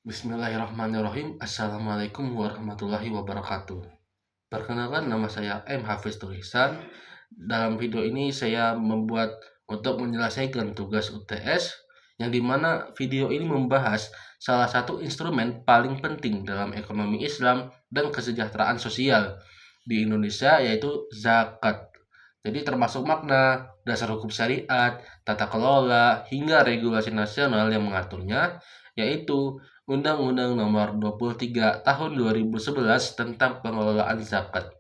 Bismillahirrahmanirrahim. Assalamualaikum warahmatullahi wabarakatuh. Perkenalkan, nama saya M. Hafiz Tulisan. Dalam video ini saya membuat untuk menyelesaikan tugas UTS, yang dimana video ini membahas salah satu instrumen paling penting dalam ekonomi Islam dan kesejahteraan sosial di Indonesia, yaitu zakat. Jadi termasuk makna, dasar hukum syariat, tata kelola, hingga regulasi nasional yang mengaturnya, yaitu Undang-Undang Nomor 23 Tahun 2011 tentang pengelolaan zakat.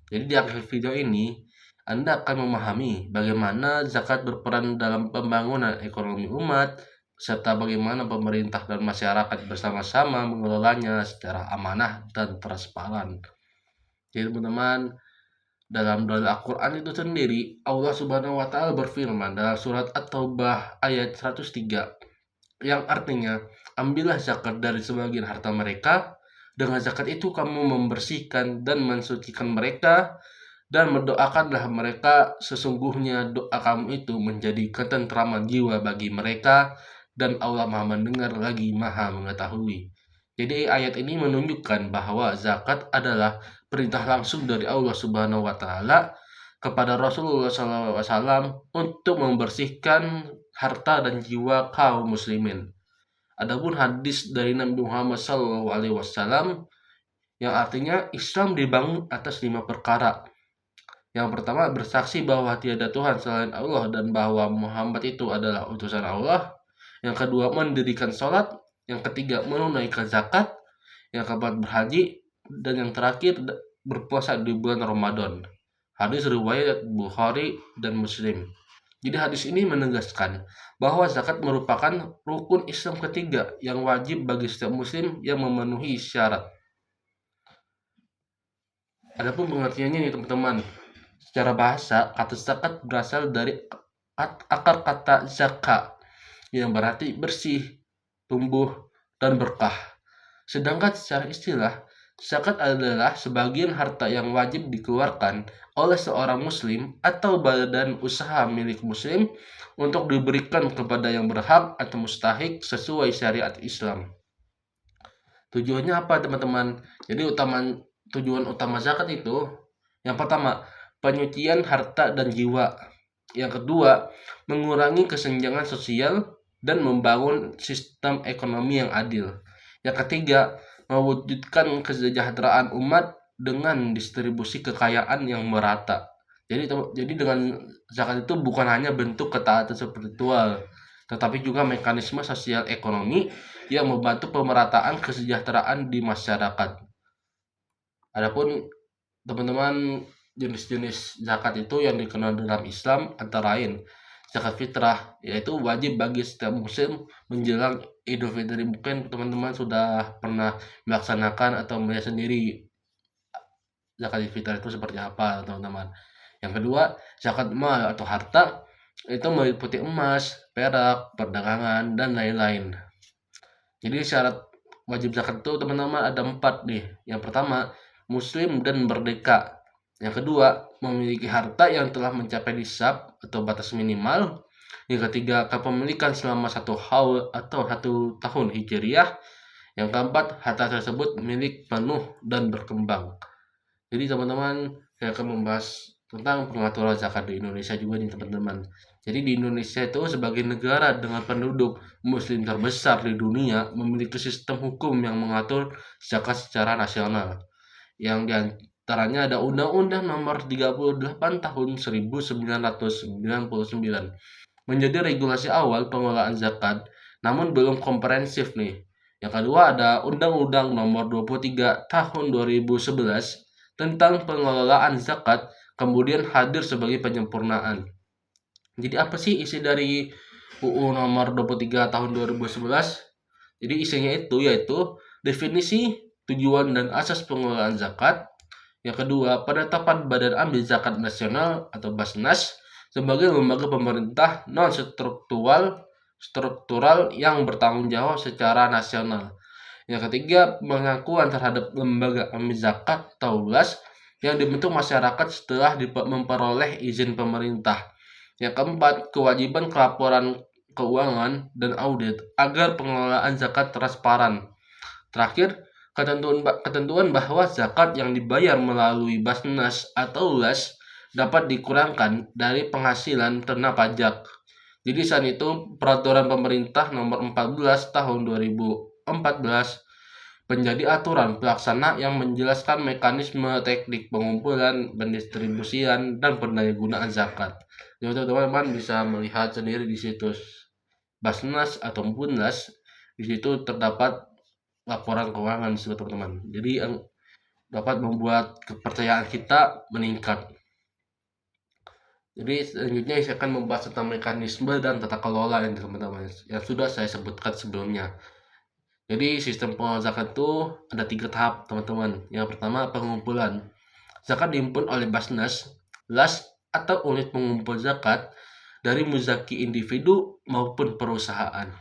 Jadi di akhir video ini, Anda akan memahami bagaimana zakat berperan dalam pembangunan ekonomi umat, serta bagaimana pemerintah dan masyarakat bersama-sama mengelolanya secara amanah dan transparan. Jadi teman-teman, dalam Al-Quran itu sendiri, Allah Subhanahu wa Ta'ala berfirman dalam surat At-Taubah ayat 103, yang artinya, ambillah zakat dari sebagian harta mereka, dengan zakat itu kamu membersihkan dan mensucikan mereka, dan mendoakanlah mereka, sesungguhnya doa kamu itu menjadi ketentraman jiwa bagi mereka, dan Allah Maha Mendengar lagi Maha Mengetahui. Jadi ayat ini menunjukkan bahwa zakat adalah perintah langsung dari Allah Subhanahu wa Ta'ala kepada Rasulullah SAW untuk membersihkan harta dan jiwa kaum muslimin. Adapun hadis dari Nabi Muhammad SAW yang artinya Islam dibangun atas 5 perkara. Yang pertama, bersaksi bahwa tiada Tuhan selain Allah dan bahwa Muhammad itu adalah utusan Allah. Yang kedua, mendirikan sholat. Yang ketiga, menunaikan zakat. Yang keempat, berhaji. Dan yang terakhir, berpuasa di bulan Ramadan. Hadis riwayat Bukhari dan Muslim. Jadi hadis ini menegaskan bahwa zakat merupakan rukun Islam ketiga yang wajib bagi setiap muslim yang memenuhi syarat. Adapun pengertiannya nih teman-teman, secara bahasa kata zakat berasal dari akar kata zaka yang berarti bersih, tumbuh, dan berkah. Sedangkan secara istilah, zakat adalah sebagian harta yang wajib dikeluarkan oleh seorang muslim atau badan usaha milik muslim untuk diberikan kepada yang berhak atau mustahik sesuai syariat Islam. Tujuannya apa teman-teman? Jadi tujuan utama zakat itu, yang pertama, penyucian harta dan jiwa. Yang kedua, mengurangi kesenjangan sosial dan membangun sistem ekonomi yang adil. Yang ketiga, mewujudkan kesejahteraan umat dengan distribusi kekayaan yang merata. Jadi dengan zakat itu bukan hanya bentuk ketaatan spiritual, tetapi juga mekanisme sosial ekonomi yang membantu pemerataan kesejahteraan di masyarakat. Adapun teman-teman, jenis-jenis zakat itu yang dikenal dalam Islam antara lain zakat fitrah, yaitu wajib bagi setiap muslim menjelang Idul Fitri. Mungkin teman-teman sudah pernah melaksanakan atau melihat sendiri zakat fitrah itu seperti apa, teman-teman. Yang kedua, zakat mal atau harta, itu meliputi emas, perak, perdagangan, dan lain-lain. Jadi syarat wajib zakat itu teman-teman ada 4 nih. Yang pertama, muslim dan merdeka. Yang kedua, memiliki harta yang telah mencapai nisab atau batas minimal. Yang ketiga, kepemilikan selama 1 haul atau 1 tahun hijriah. Yang keempat, harta tersebut milik penuh dan berkembang. Jadi teman-teman, saya akan membahas tentang pengaturan zakat di Indonesia juga nih teman-teman. Jadi di Indonesia itu sebagai negara dengan penduduk muslim terbesar di dunia memiliki sistem hukum yang mengatur zakat secara nasional. Yang diantaranya ada Undang-Undang Nomor 38 Tahun 1999 menjadi regulasi awal pengelolaan zakat, namun belum komprehensif nih. Yang kedua ada Undang-Undang Nomor 23 Tahun 2011 tentang pengelolaan zakat, kemudian hadir sebagai penyempurnaan. Jadi apa sih isi dari UU Nomor 23 Tahun 2011? Jadi isinya itu yaitu definisi, tujuan dan asas pengelolaan zakat. Yang kedua, penetapan Badan Amil Zakat Nasional atau Basnas sebagai lembaga pemerintah non struktural yang bertanggung jawab secara nasional. Yang ketiga, pengakuan terhadap lembaga amil zakat atau BAS yang dibentuk masyarakat setelah memperoleh izin pemerintah. Yang keempat, kewajiban kelaporan keuangan dan audit agar pengelolaan zakat transparan. Terakhir, ketentuan bahwa zakat yang dibayar melalui Basnas atau LAS dapat dikurangkan dari penghasilan terkena pajak. Jadi saat itu peraturan pemerintah nomor 14 tahun 2014 menjadi aturan pelaksana yang menjelaskan mekanisme teknik pengumpulan, pendistribusian, dan pendayagunaan zakat. Jadi teman-teman bisa melihat sendiri di situs Basnas atau Bunlas. Di situ terdapat laporan keuangan di situ teman-teman. Jadi yang dapat membuat kepercayaan kita meningkat. Jadi selanjutnya saya akan membahas tentang mekanisme dan tata kelola yang teman-teman yang sudah saya sebutkan sebelumnya. Jadi sistem pengelolaan zakat itu ada 3 tahap teman-teman. Yang pertama pengumpulan. Zakat dihimpun oleh Basnas, LAS atau unit pengumpul zakat dari muzaki individu maupun perusahaan.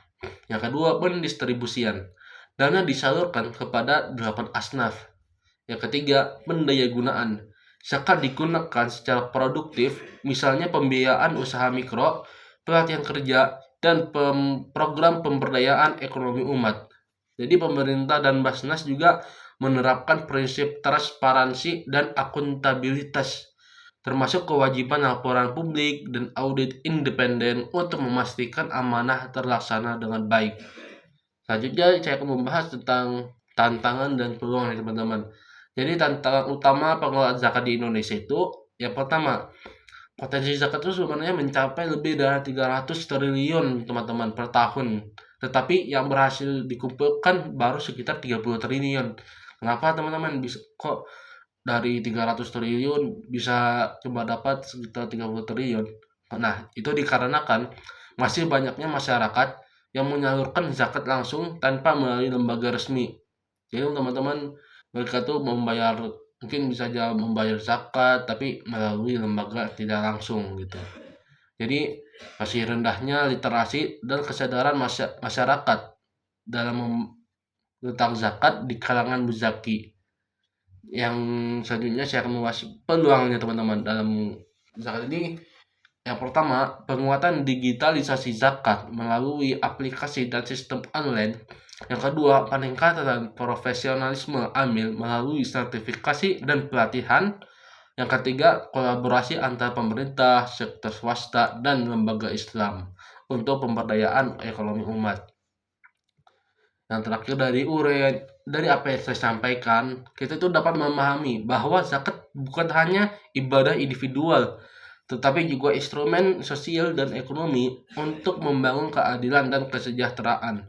Yang kedua pendistribusian. Dana disalurkan kepada 8 asnaf. Yang ketiga pendayagunaan. Zakat digunakan secara produktif, misalnya pembiayaan usaha mikro, pelatihan kerja, dan program pemberdayaan ekonomi umat. Jadi pemerintah dan Basnas juga menerapkan prinsip transparansi dan akuntabilitas, termasuk kewajiban laporan publik dan audit independen untuk memastikan amanah terlaksana dengan baik. Selanjutnya saya akan membahas tentang tantangan dan peluang ya teman-teman. Jadi tantangan utama pengelolaan zakat di Indonesia itu yang pertama, potensi zakat itu sebenarnya mencapai lebih dari 300 triliun teman-teman per tahun. Tetapi yang berhasil dikumpulkan baru sekitar 30 triliun. Kenapa teman-teman bisa kok dari 300 triliun bisa cuma dapat sekitar 30 triliun? Nah, itu dikarenakan masih banyaknya masyarakat yang menyalurkan zakat langsung tanpa melalui lembaga resmi. Jadi teman-teman mereka tuh mungkin bisa aja membayar zakat tapi melalui lembaga tidak langsung gitu. Jadi masih rendahnya literasi dan kesadaran masyarakat dalam tentang zakat di kalangan muzaki. Yang selanjutnya saya akan membahas peluangnya teman-teman dalam zakat ini. Yang pertama, penguatan digitalisasi zakat melalui aplikasi dan sistem online. Yang kedua, peningkatan profesionalisme amil melalui sertifikasi dan pelatihan. Yang ketiga, kolaborasi antar pemerintah, sektor swasta, dan lembaga Islam untuk pemberdayaan ekonomi umat. Yang terakhir dari apa yang saya sampaikan, kita itu dapat memahami bahwa zakat bukan hanya ibadah individual, tetapi juga instrumen sosial dan ekonomi untuk membangun keadilan dan kesejahteraan.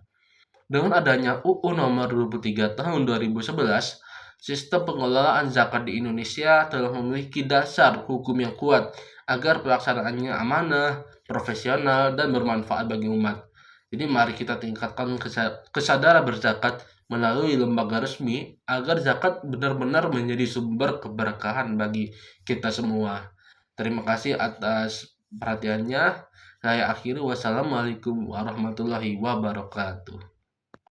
Dengan adanya UU nomor 23 tahun 2011, sistem pengelolaan zakat di Indonesia telah memiliki dasar hukum yang kuat agar pelaksanaannya amanah, profesional, dan bermanfaat bagi umat. Jadi mari kita tingkatkan kesadaran berzakat melalui lembaga resmi agar zakat benar-benar menjadi sumber keberkahan bagi kita semua. Terima kasih atas perhatiannya. Saya akhiri wassalamualaikum warahmatullahi wabarakatuh.